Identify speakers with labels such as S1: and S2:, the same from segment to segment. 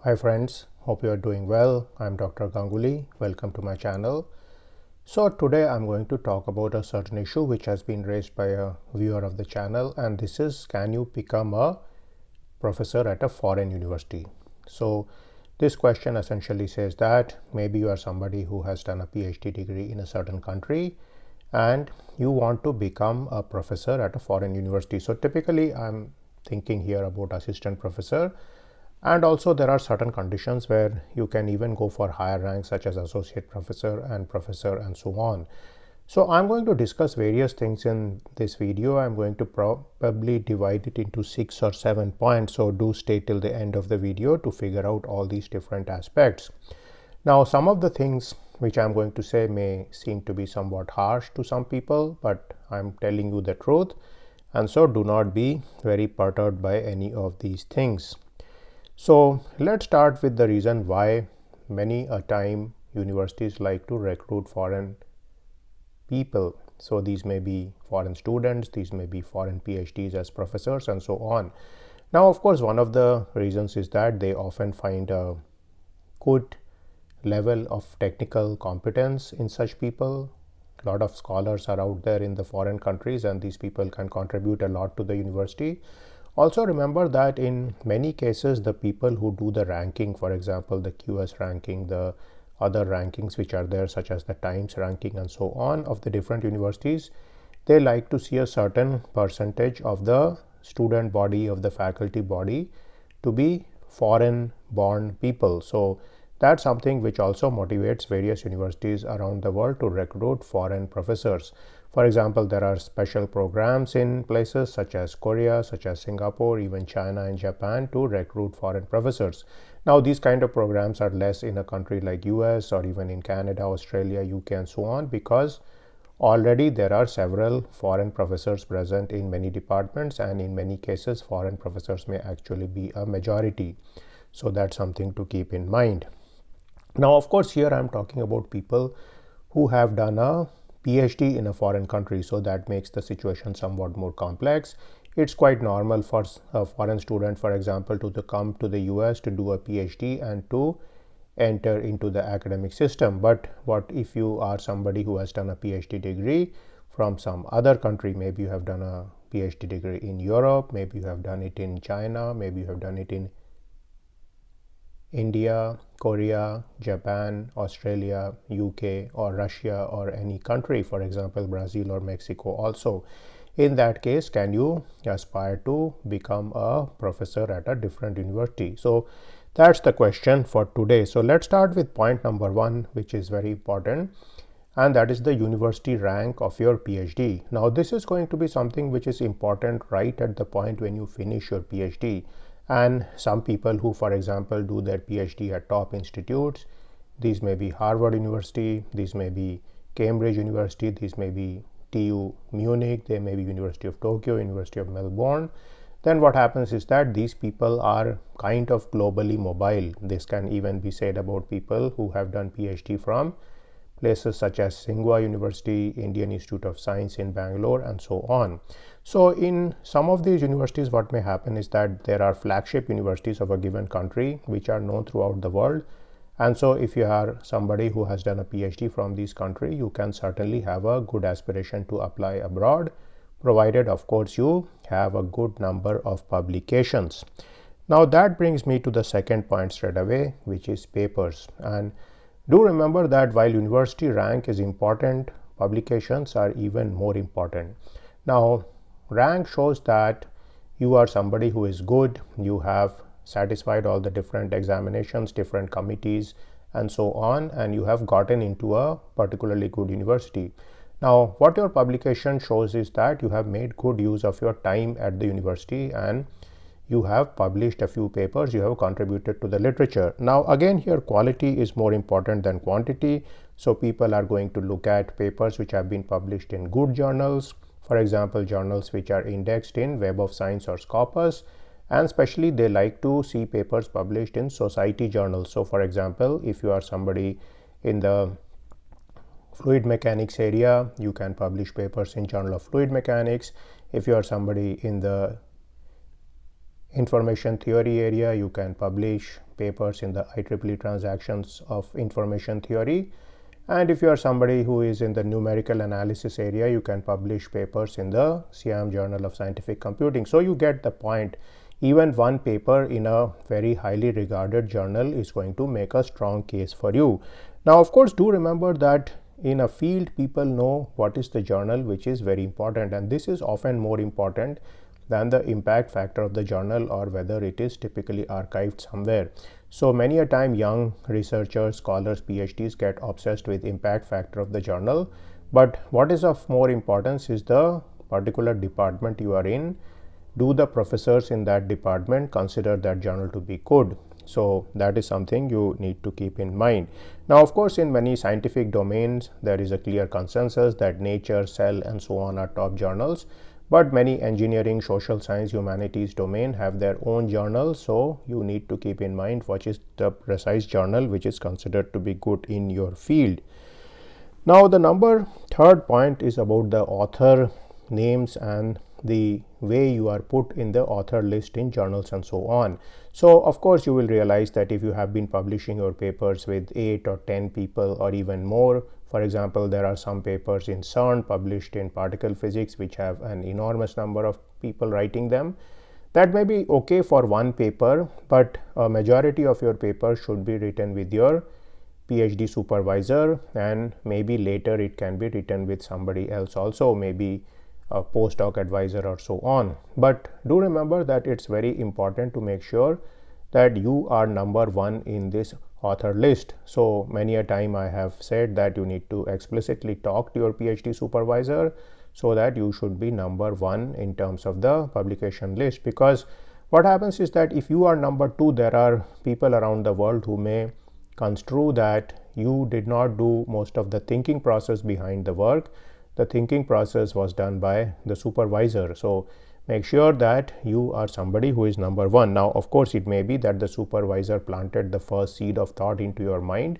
S1: Hi friends, hope you are doing well. I'm Dr. Ganguly. Welcome to my channel. So today I'm going to talk about a certain issue which has been raised by a viewer of the channel, and this is, can you become a professor at a foreign university? So this question essentially says that maybe you are somebody who has done a PhD degree in a certain country and you want to become a professor at a foreign university. So typically I'm thinking here about assistant professor, and also there are certain conditions where you can even go for higher ranks such as associate professor and so on. So I'm going to discuss various things in this video. I'm going to probably divide it into 6 or 7 points, so do stay till the end of the video to figure out all these different aspects. Now, some of the things which I'm going to say may seem to be somewhat harsh to some people, but I'm telling you the truth, and so do not be very perturbed by any of these things. So let's start with the reason why many a time universities like to recruit foreign people. So these may be foreign students, these may be foreign PhDs as professors and so on. Now, of course, one of the reasons is that they often find a good level of technical competence in such people. A lot of scholars are out there in the foreign countries, and these people can contribute a lot to the university. Also remember that in many cases the people who do the ranking, for example the QS ranking, the other rankings which are there such as the Times ranking and so on of the different universities, they like to see a certain percentage of the student body, of the faculty body, to be foreign born people. So that's something which also motivates various universities around the world to recruit foreign professors. For example, there are special programs in places such as Korea, such as Singapore, even China and Japan to recruit foreign professors. Now, these kind of programs are less in a country like US or even in Canada, Australia, UK and so on, because already there are several foreign professors present in many departments, and in many cases foreign professors may actually be a majority. So that's something to keep in mind. Now, of course, here I'm talking about people who have done a PhD in a foreign country, so that makes the situation somewhat more complex. It's quite normal for a foreign student, for example, to come to the US to do a PhD and to enter into the academic system. But what if you are somebody who has done a PhD degree from some other country? Maybe you have done a PhD degree in Europe, maybe you have done it in China, maybe you have done it in India, Korea, Japan, Australia, UK or Russia or any country, for example Brazil or Mexico also. In that case, can you aspire to become a professor at a different university? So that's the question for today. So let's start with point number 1, which is very important, and that is the university rank of your PhD. Now this is going to be something which is important right at the point when you finish your PhD. And some people who, for example, do their PhD at top institutes, these may be Harvard University, these may be Cambridge University, these may be TU Munich, they may be University of Tokyo, University of Melbourne. Then what happens is that these people are kind of globally mobile. This can even be said about people who have done PhD from places such as Tsinghua University, Indian Institute of Science in Bangalore and so on. So in some of these universities, what may happen is that there are flagship universities of a given country which are known throughout the world. And so if you are somebody who has done a PhD from this country, you can certainly have a good aspiration to apply abroad, provided of course you have a good number of publications. Now that brings me to the second point straight away, which is papers. And do remember that while university rank is important, publications are even more important. Now, rank shows that you are somebody who is good, you have satisfied all the different examinations, different committees and so on, and you have gotten into a particularly good university. Now, what your publication shows is that you have made good use of your time at the university and you have published a few papers, you have contributed to the literature. Now again, here quality is more important than quantity. So people are going to look at papers which have been published in good journals, for example journals which are indexed in Web of Science or Scopus, and especially they like to see papers published in society journals. So for example, if you are somebody in the fluid mechanics area, you can publish papers in Journal of Fluid Mechanics. If you are somebody in the information theory area, you can publish papers in the IEEE transactions of information theory. And if you are somebody who is in the numerical analysis area, you can publish papers in the Siam Journal of Scientific Computing. So you get the point. Even one paper in a very highly regarded journal is going to make a strong case for you. Now, of course, do remember that in a field, people know what is the journal, which is very important. And this is often more important than the impact factor of the journal or whether it is typically archived somewhere. So many a time young researchers, scholars, PhDs get obsessed with impact factor of the journal. But what is of more importance is the particular department you are in. Do the professors in that department consider that journal to be good? So that is something you need to keep in mind. Now, of course, in many scientific domains, there is a clear consensus that Nature, Cell, and so on are top journals. But many engineering, social science, humanities domain have their own journals. So you need to keep in mind what is the precise journal which is considered to be good in your field. Now, the third point is about the author names and the way you are put in the author list in journals and so on. So of course you will realize that if you have been publishing your papers with 8 or 10 people or even more, for example, there are some papers in CERN published in particle physics which have an enormous number of people writing them. That may be okay for one paper, but a majority of your papers should be written with your PhD supervisor, and maybe later it can be written with somebody else also, maybe a postdoc advisor or so on. But do remember that it's very important to make sure that you are number one in this author list. So many a time I have said that you need to explicitly talk to your PhD supervisor so that you should be number one in terms of the publication list, because what happens is that if you are number two, there are people around the world who may construe that you did not do most of the thinking process behind the work. The thinking process was done by the supervisor. So make sure that you are somebody who is number one. Now, of course, it may be that the supervisor planted the first seed of thought into your mind,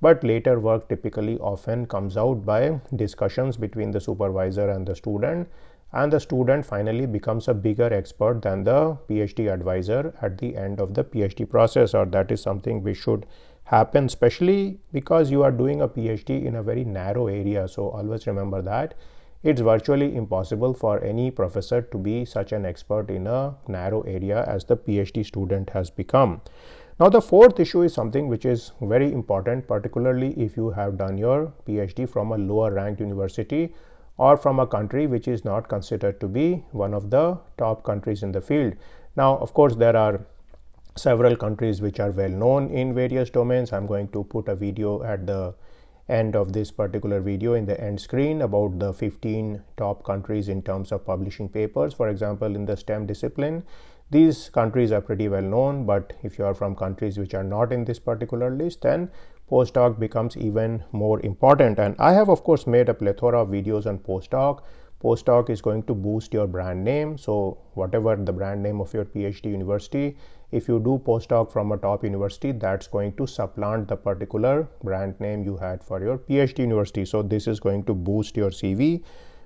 S1: but later work typically often comes out by discussions between the supervisor and the student finally becomes a bigger expert than the PhD advisor at the end of the PhD process, or that is something which should happen, especially because you are doing a PhD in a very narrow area. So always remember that it's virtually impossible for any professor to be such an expert in a narrow area as the PhD student has become. Now, the fourth issue is something which is very important, particularly if you have done your PhD from a lower ranked university or from a country which is not considered to be one of the top countries in the field. Now, of course, there are several countries which are well known in various domains. I'm going to put a video at the end of this particular video in the end screen about the 15 top countries in terms of publishing papers. For example, in the STEM discipline, these countries are pretty well known, but if you are from countries which are not in this particular list, then postdoc becomes even more important. And I have, of course, made a plethora of videos on postdoc. Postdoc is going to boost your brand name. So whatever the brand name of your PhD university, if you do postdoc from a top university, that's going to supplant the particular brand name you had for your PhD university. So this is going to boost your CV.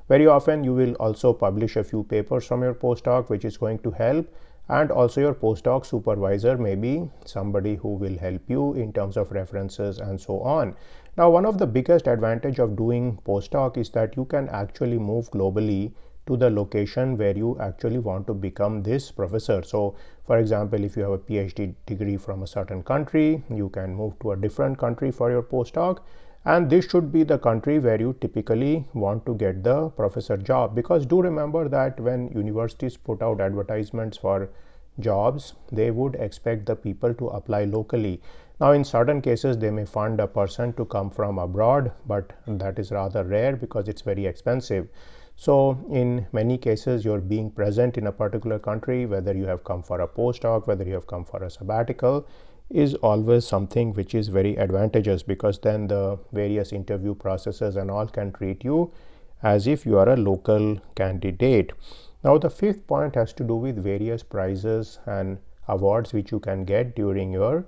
S1: Very often you will also publish a few papers from your postdoc, which is going to help. And also your postdoc supervisor may be somebody who will help you in terms of references and so on. Now, one of the biggest advantage of doing postdoc is that you can actually move globally to the location where you actually want to become this professor. So for example, if you have a PhD degree from a certain country, you can move to a different country for your postdoc. And this should be the country where you typically want to get the professor job, because do remember that when universities put out advertisements for jobs, they would expect the people to apply locally. Now, in certain cases, they may fund a person to come from abroad, but that is rather rare because it's very expensive. So in many cases, you're being present in a particular country, whether you have come for a postdoc, whether you have come for a sabbatical, is always something which is very advantageous, because then the various interview processes and all can treat you as if you are a local candidate. Now, the fifth point has to do with various prizes and awards which you can get during your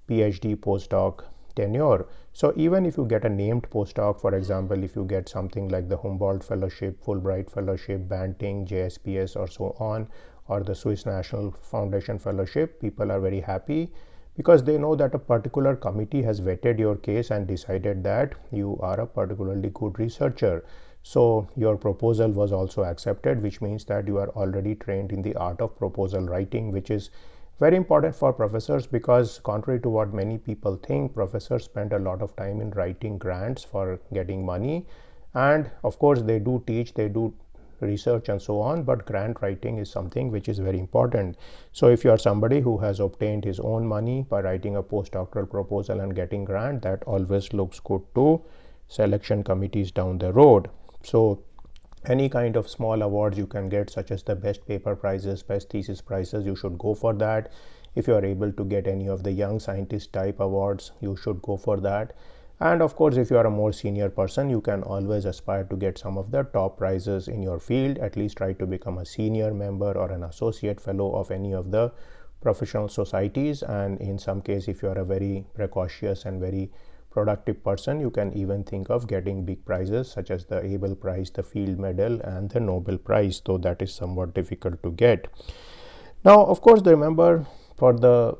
S1: PhD postdoc tenure. So even if you get a named postdoc, for example, if you get something like the Humboldt Fellowship, Fulbright Fellowship, Banting, JSPS, or so on, or the Swiss National Foundation Fellowship, people are very happy because they know that a particular committee has vetted your case and decided that you are a particularly good researcher. So your proposal was also accepted, which means that you are already trained in the art of proposal writing, which is very important for professors because contrary to what many people think, professors spend a lot of time in writing grants for getting money. And of course, they do teach, they do research and so on, but grant writing is something which is very important. So if you are somebody who has obtained his own money by writing a postdoctoral proposal and getting grant, that always looks good to selection committees down the road. So any kind of small awards you can get, such as the best paper prizes, best thesis prizes, you should go for that. If you are able to get any of the young scientist type awards, you should go for that. And of course, if you are a more senior person, you can always aspire to get some of the top prizes in your field. At least try to become a senior member or an associate fellow of any of the professional societies. And in some case, if you are a very precocious and very productive person, you can even think of getting big prizes such as the Abel Prize, the Field Medal, and the Nobel Prize, though that is somewhat difficult to get. Now, of course, remember, for the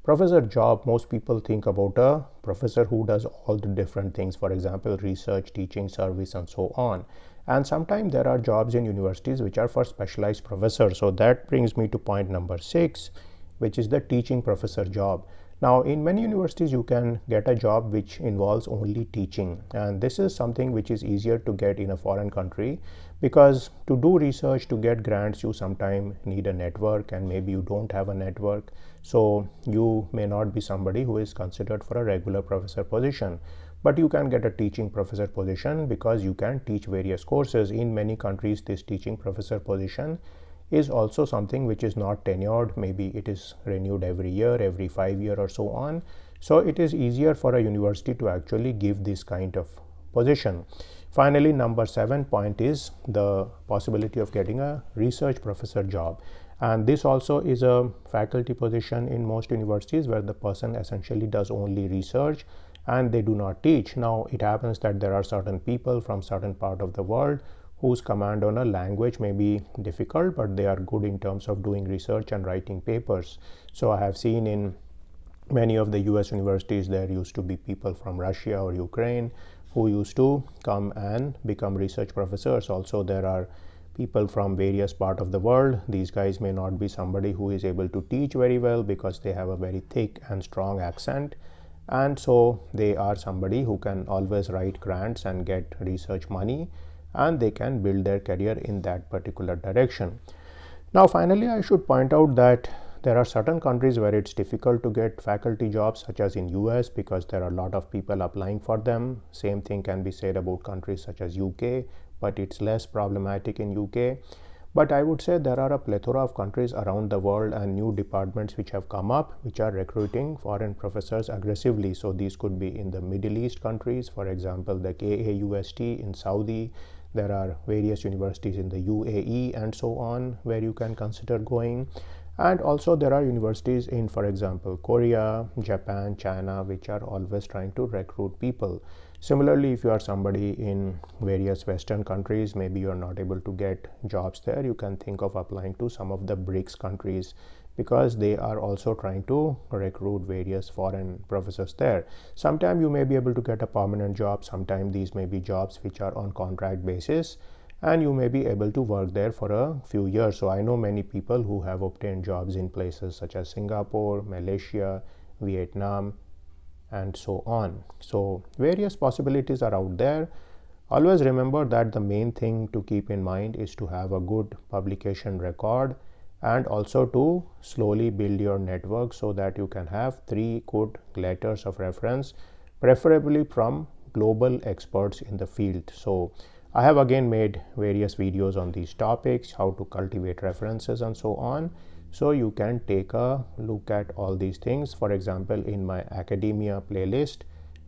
S1: professor job, most people think about a professor who does all the different things, for example, research, teaching, service, and so on. And sometimes there are jobs in universities which are for specialized professors. So that brings me to point number 6, which is the teaching professor job. Now, in many universities, you can get a job which involves only teaching. And this is something which is easier to get in a foreign country because to do research, to get grants, you sometimes need a network, and maybe you don't have a network. So you may not be somebody who is considered for a regular professor position. But you can get a teaching professor position because you can teach various courses. In many countries, this teaching professor position is also something which is not tenured. Maybe it is renewed every year, every 5 years or so on. So it is easier for a university to actually give this kind of position. Finally, number 7 point is the possibility of getting a research professor job. And this also is a faculty position in most universities where the person essentially does only research and they do not teach. Now, it happens that there are certain people from certain part of the world whose command on a language may be difficult, but they are good in terms of doing research and writing papers. So I have seen in many of the US universities, there used to be people from Russia or Ukraine who used to come and become research professors. Also, there are people from various parts of the world. These guys may not be somebody who is able to teach very well because they have a very thick and strong accent. And so they are somebody who can always write grants and get research money, and they can build their career in that particular direction. Now, finally, I should point out that there are certain countries where it's difficult to get faculty jobs, such as in US, because there are a lot of people applying for them. Same thing can be said about countries such as UK, but it's less problematic in UK. But I would say there are a plethora of countries around the world and new departments which have come up, which are recruiting foreign professors aggressively. So these could be in the Middle East countries, for example, the KAUST in Saudi. There are various universities in the UAE and so on where you can consider going. And also there are universities in, for example, Korea, Japan, China, which are always trying to recruit people. Similarly, if you are somebody in various Western countries, maybe you are not able to get jobs there, you can think of applying to some of the BRICS countries because they are also trying to recruit various foreign professors there. Sometimes you may be able to get a permanent job, sometimes these may be jobs which are on contract basis, and you may be able to work there for a few years. So I know many people who have obtained jobs in places such as Singapore, Malaysia, Vietnam, and so on. So various possibilities are out there. Always remember that the main thing to keep in mind is to have a good publication record and also to slowly build your network so that you can have 3 good letters of reference, preferably from global experts in the field. So I have again made various videos on these topics, how to cultivate references and so on. So you can take a look at all these things. For example, in my academia playlist,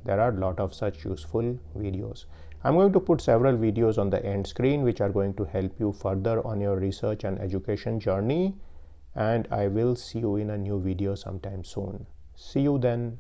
S1: there are a lot of such useful videos. I'm going to put several videos on the end screen which are going to help you further on your research and education journey. And I will see you in a new video sometime soon. See you then.